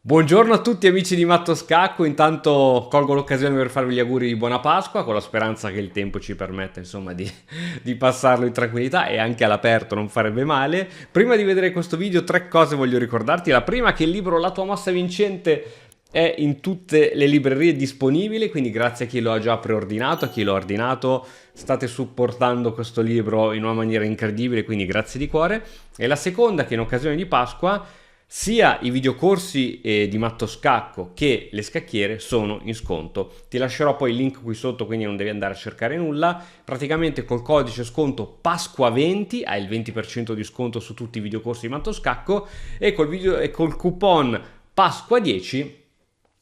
Buongiorno a tutti amici di Matto Scacco, intanto colgo l'occasione per farvi gli auguri di buona Pasqua con la speranza che il tempo ci permetta insomma di passarlo in tranquillità e anche all'aperto non farebbe male. Prima di vedere questo video tre cose voglio ricordarti, la prima che il libro La tua mossa vincente è in tutte le librerie disponibili, quindi grazie a chi lo ha già preordinato, a chi lo ha ordinato, state supportando questo libro in una maniera incredibile, quindi grazie di cuore. E la seconda che in occasione di Pasqua sia i videocorsi di Matto Scacco che le scacchiere sono in sconto. Ti lascerò poi il link qui sotto, quindi non devi andare a cercare nulla. Praticamente col codice sconto Pasqua20 hai il 20% di sconto su tutti i videocorsi di Matto Scacco e col coupon Pasqua10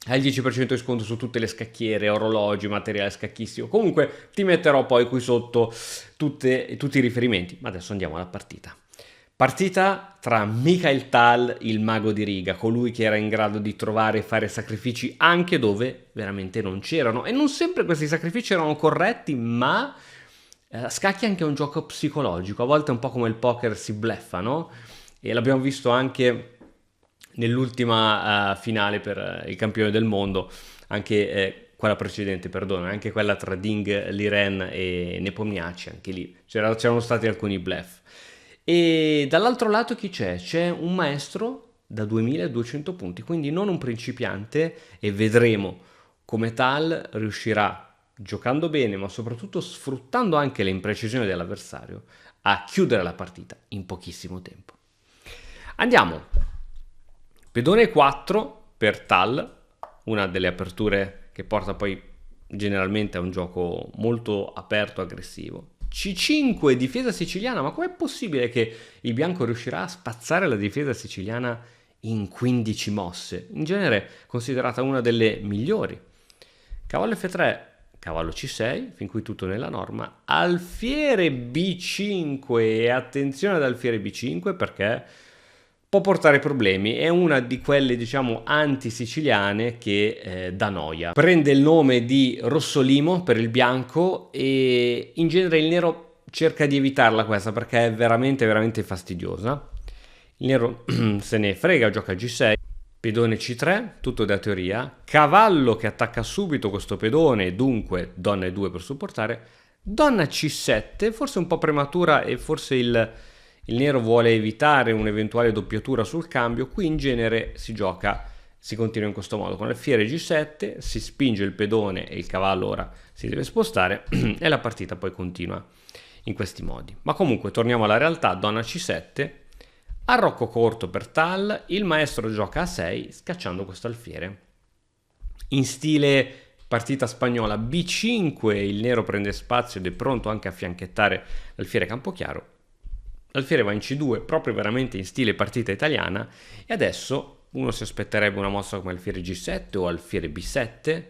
hai il 10% di sconto su tutte le scacchiere, orologi, materiale scacchistico. Comunque ti metterò poi qui sotto tutti i riferimenti. Ma adesso andiamo alla partita. Partita tra Mikhail Tal, il mago di riga, colui che era in grado di trovare e fare sacrifici anche dove veramente non c'erano. E non sempre questi sacrifici erano corretti, ma scacchi è anche un gioco psicologico. A volte è un po' come il poker, si bleffa, no? E l'abbiamo visto anche nell'ultima finale per il campione del mondo, anche quella precedente, perdono, anche quella tra Ding Liren e Nepomniachtchi, anche lì c'erano stati alcuni bluff. E dall'altro lato chi c'è? C'è un maestro da 2200 punti, quindi non un principiante, e vedremo come Tal riuscirà, giocando bene, ma soprattutto sfruttando anche le imprecisioni dell'avversario, a chiudere la partita in pochissimo tempo. Andiamo. Pedone 4 per Tal, una delle aperture che porta poi generalmente a un gioco molto aperto, aggressivo. C5 difesa siciliana, ma com'è possibile che il bianco riuscirà a spazzare la difesa siciliana in 15 mosse? In genere considerata una delle migliori. Cavallo F3, cavallo C6, fin qui tutto nella norma. Alfiere B5 e attenzione ad alfiere B5 perché può portare problemi, è una di quelle diciamo anti-siciliane che dà noia. Prende il nome di Rossolimo per il bianco e in genere il nero cerca di evitarla questa perché è veramente fastidiosa. Il nero se ne frega, gioca G6, pedone C3, tutto da teoria, cavallo che attacca subito questo pedone, dunque donna E2 per supportare, donna C7, forse un po' prematura e forse il nero vuole evitare un'eventuale doppiatura sul cambio. Qui in genere si continua in questo modo, con alfiere G7, si spinge il pedone e il cavallo ora si deve spostare e la partita poi continua in questi modi. Ma comunque torniamo alla realtà, donna C7, arrocco corto per Tal, il maestro gioca a 6 scacciando questo alfiere. In stile partita spagnola B5 il nero prende spazio ed è pronto anche a fianchettare l'alfiere Campochiaro. L'alfiere va in C2 proprio veramente in stile partita italiana e adesso uno si aspetterebbe una mossa come alfiere G7 o alfiere B7,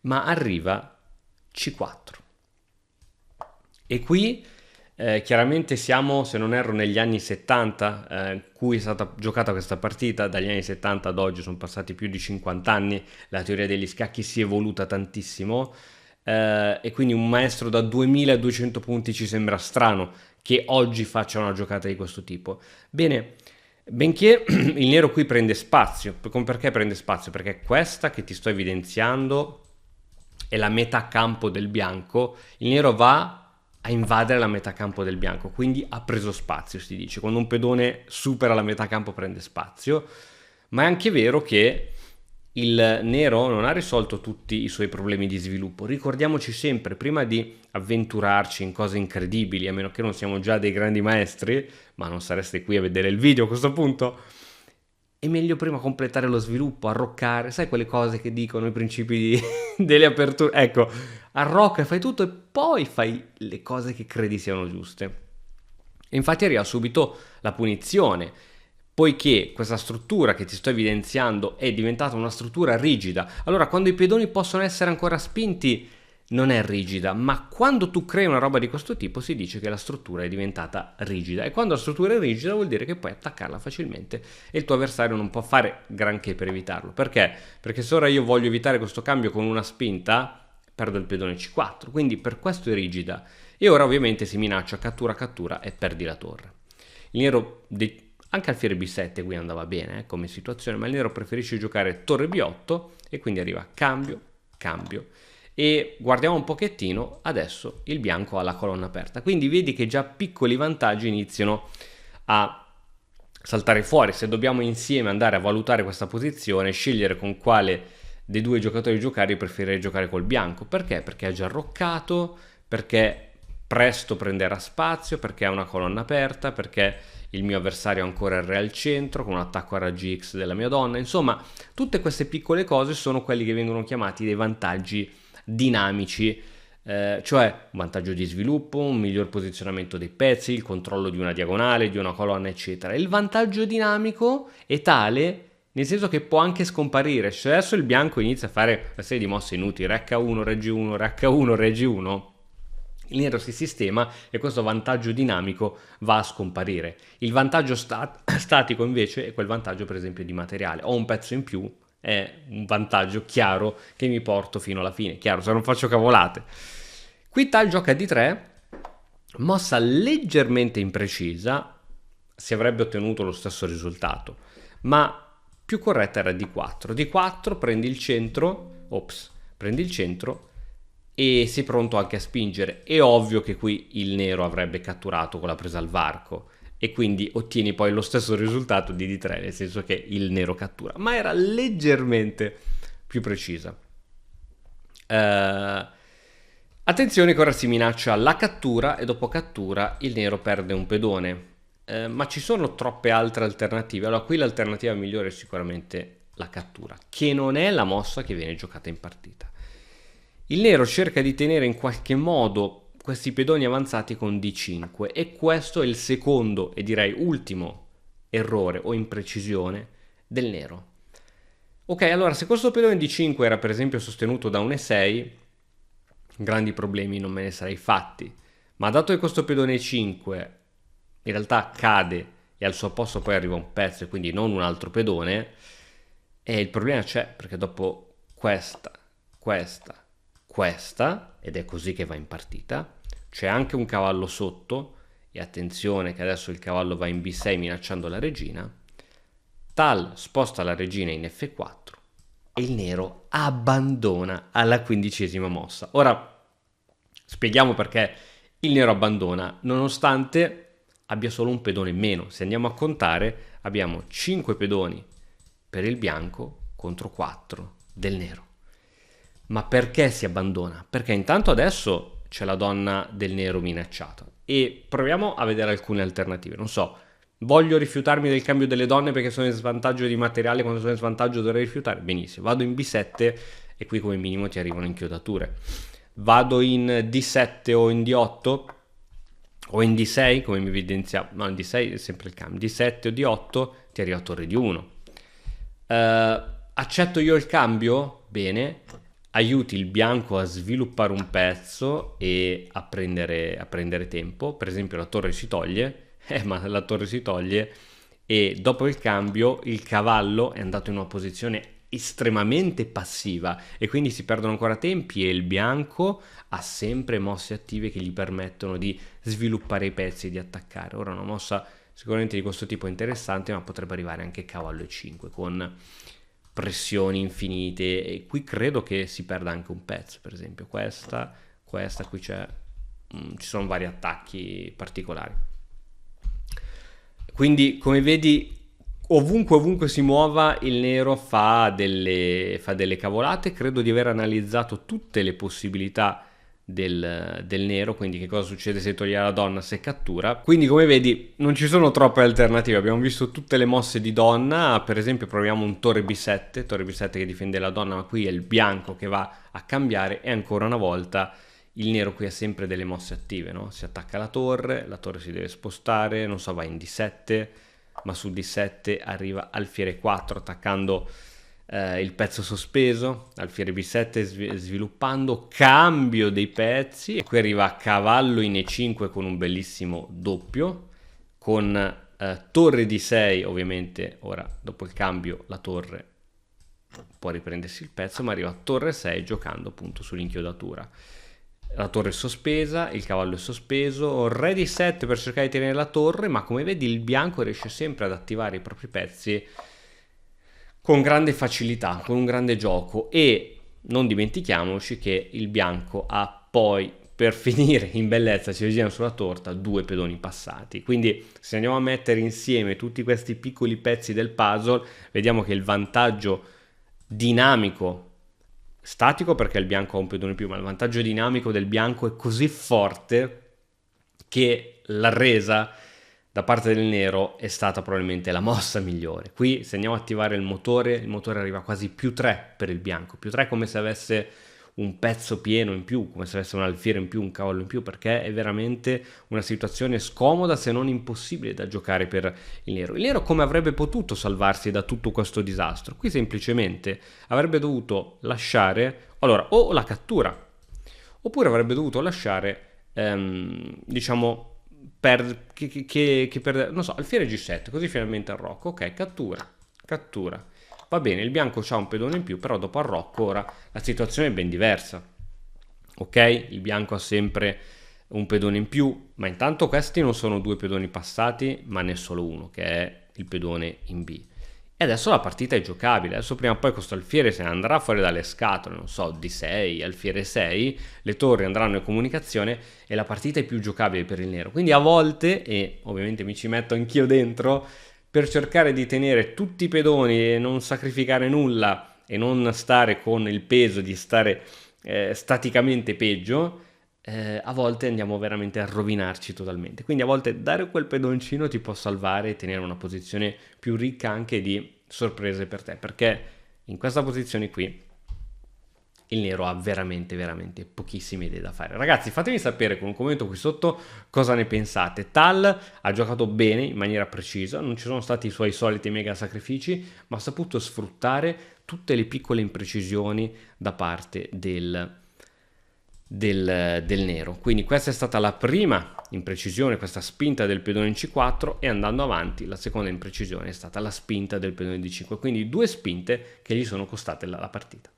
ma arriva C4. E qui chiaramente siamo, se non erro, negli anni 70, cui è stata giocata questa partita. Dagli anni 70 ad oggi sono passati più di 50 anni, la teoria degli scacchi si è evoluta tantissimo e quindi un maestro da 2200 punti ci sembra strano che oggi faccia una giocata di questo tipo. Bene, benché il nero qui prende spazio, perché prende spazio? Perché questa che ti sto evidenziando è la metà campo del bianco, il nero va a invadere la metà campo del bianco, quindi ha preso spazio, si dice. Quando un pedone supera la metà campo prende spazio, ma è anche vero che il nero non ha risolto tutti i suoi problemi di sviluppo. Ricordiamoci sempre, prima di avventurarci in cose incredibili, a meno che non siamo già dei grandi maestri, ma non sareste qui a vedere il video a questo punto, è meglio prima completare lo sviluppo, arroccare, sai quelle cose che dicono i principi delle aperture? Ecco, arrocca e fai tutto e poi fai le cose che credi siano giuste. E infatti arriva subito la punizione, poiché questa struttura che ti sto evidenziando è diventata una struttura rigida. Allora, quando i pedoni possono essere ancora spinti, non è rigida, ma quando tu crei una roba di questo tipo si dice che la struttura è diventata rigida, e quando la struttura è rigida vuol dire che puoi attaccarla facilmente e il tuo avversario non può fare granché per evitarlo. Perché? Perché se ora io voglio evitare questo cambio con una spinta, perdo il pedone C4, quindi per questo è rigida, e ora ovviamente si minaccia cattura e perdi la torre. Il nero Anche alfiere B7 qui andava bene come situazione, ma il nero preferisce giocare torre B8 e quindi arriva cambio, cambio. E guardiamo un pochettino, adesso il bianco ha la colonna aperta, quindi vedi che già piccoli vantaggi iniziano a saltare fuori. Se dobbiamo insieme andare a valutare questa posizione, scegliere con quale dei due giocatori giocare, io preferirei giocare col bianco. Perché? Perché ha già roccato, perché presto prenderà spazio, perché ha una colonna aperta, perché il mio avversario ha ancora il re al centro con un attacco a raggi X della mia donna. Insomma, tutte queste piccole cose sono quelli che vengono chiamati dei vantaggi dinamici, cioè un vantaggio di sviluppo, un miglior posizionamento dei pezzi, il controllo di una diagonale, di una colonna, eccetera. Il vantaggio dinamico è tale nel senso che può anche scomparire. Se adesso il bianco inizia a fare una serie di mosse inutili, re H1, re G1, re H1, re G1, il nero si sistema e questo vantaggio dinamico va a scomparire. Il vantaggio statico invece è quel vantaggio per esempio di materiale. Ho un pezzo in più, è un vantaggio chiaro che mi porto fino alla fine. Chiaro, se non faccio cavolate. Qui Tal gioca D3, mossa leggermente imprecisa, si avrebbe ottenuto lo stesso risultato, ma più corretta era D4. D4 prendi il centro, prendi il centro e sei pronto anche a spingere. È ovvio che qui il nero avrebbe catturato con la presa al varco e quindi ottieni poi lo stesso risultato di D3, nel senso che il nero cattura, ma era leggermente più precisa. Attenzione che ora si minaccia la cattura e dopo cattura il nero perde un pedone, ma ci sono troppe altre alternative. Allora qui l'alternativa migliore è sicuramente la cattura, che non è la mossa che viene giocata in partita. Il nero cerca di tenere in qualche modo questi pedoni avanzati con D5 e questo è il secondo e direi ultimo errore o imprecisione del nero. Ok, allora se questo pedone D5 era per esempio sostenuto da un E6, grandi problemi non me ne sarei fatti, ma dato che questo pedone E5 in realtà cade e al suo posto poi arriva un pezzo e quindi non un altro pedone, il problema c'è perché dopo questa, ed è così che va in partita, c'è anche un cavallo sotto e attenzione che adesso il cavallo va in B6 minacciando la regina. Tal sposta la regina in F4 e il nero abbandona alla 15ª mossa. Ora spieghiamo perché il nero abbandona nonostante abbia solo un pedone in meno. Se andiamo a contare abbiamo 5 pedoni per il bianco contro 4 del nero. Ma perché si abbandona? Perché intanto adesso c'è la donna del nero minacciata e proviamo a vedere alcune alternative. Non so, voglio rifiutarmi del cambio delle donne perché sono in svantaggio di materiale, quando sono in svantaggio dovrei rifiutare? Benissimo, vado in B7 e qui come minimo ti arrivano inchiodature. Vado in D7 o in D8 o in D6 come mi evidenzia, no in D6 è sempre il cambio, D7 o D8 ti arriva torre di 1. Accetto io il cambio? Bene. Aiuti il bianco a sviluppare un pezzo e a prendere tempo. Per esempio la torre si toglie, ma la torre si toglie e dopo il cambio il cavallo è andato in una posizione estremamente passiva e quindi si perdono ancora tempi e il bianco ha sempre mosse attive che gli permettono di sviluppare i pezzi e di attaccare. Ora una mossa sicuramente di questo tipo è interessante, ma potrebbe arrivare anche cavallo e5 con pressioni infinite e qui credo che si perda anche un pezzo, per esempio questa qui ci sono vari attacchi particolari, quindi come vedi ovunque si muova il nero fa delle cavolate. Credo di aver analizzato tutte le possibilità del nero, quindi che cosa succede se toglie la donna, se cattura. Quindi come vedi non ci sono troppe alternative, abbiamo visto tutte le mosse di donna. Per esempio proviamo un torre B7 che difende la donna, ma qui è il bianco che va a cambiare e ancora una volta il nero qui ha sempre delle mosse attive, no? Si attacca la torre si deve spostare, non so, va in D7, ma su D7 arriva alfiere 4 attaccando il pezzo sospeso, alfiere B7 sviluppando, cambio dei pezzi e qui arriva cavallo in E5 con un bellissimo doppio, con torre D6 ovviamente. Ora dopo il cambio la torre può riprendersi il pezzo, ma arriva torre 6 giocando appunto sull'inchiodatura. La torre è sospesa, il cavallo è sospeso, re di 7 per cercare di tenere la torre, ma come vedi il bianco riesce sempre ad attivare i propri pezzi con grande facilità, con un grande gioco, e non dimentichiamoci che il bianco ha poi, per finire in bellezza, ciliegina sulla torta, 2 pedoni passati. Quindi se andiamo a mettere insieme tutti questi piccoli pezzi del puzzle, vediamo che il vantaggio dinamico, statico perché il bianco ha un pedone in più, ma il vantaggio dinamico del bianco è così forte che la resa da parte del nero è stata probabilmente la mossa migliore. Qui se andiamo a attivare il motore arriva quasi più 3 per il bianco, più 3 come se avesse un pezzo pieno in più, come se avesse un alfiere in più, un cavallo in più, perché è veramente una situazione scomoda se non impossibile da giocare per il nero. Il nero come avrebbe potuto salvarsi da tutto questo disastro? Qui semplicemente avrebbe dovuto lasciare, allora, o la cattura, oppure avrebbe dovuto lasciare, diciamo, per, non so, alfiere G7, così finalmente arrocco, ok, cattura. Va bene, il bianco ha un pedone in più, però dopo arrocco ora la situazione è ben diversa. Ok, il bianco ha sempre un pedone in più, ma intanto questi non sono 2 pedoni passati, ma ne è solo uno, che è il pedone in B. E adesso la partita è giocabile, adesso prima o poi questo alfiere se ne andrà fuori dalle scatole, non so, D6, alfiere 6, le torri andranno in comunicazione e la partita è più giocabile per il nero. Quindi a volte, e ovviamente mi ci metto anch'io dentro, per cercare di tenere tutti i pedoni e non sacrificare nulla e non stare con il peso di stare staticamente peggio, a volte andiamo veramente a rovinarci totalmente. Quindi a volte dare quel pedoncino ti può salvare e tenere una posizione più ricca anche di sorprese per te, perché in questa posizione qui il nero ha veramente pochissime idee da fare. Ragazzi, fatemi sapere con un commento qui sotto cosa ne pensate. Tal ha giocato bene in maniera precisa, non ci sono stati i suoi soliti mega sacrifici, ma ha saputo sfruttare tutte le piccole imprecisioni da parte del nero. Quindi questa è stata la prima imprecisione, questa spinta del pedone in C4, e andando avanti la seconda imprecisione è stata la spinta del pedone in D5, quindi 2 spinte che gli sono costate la partita.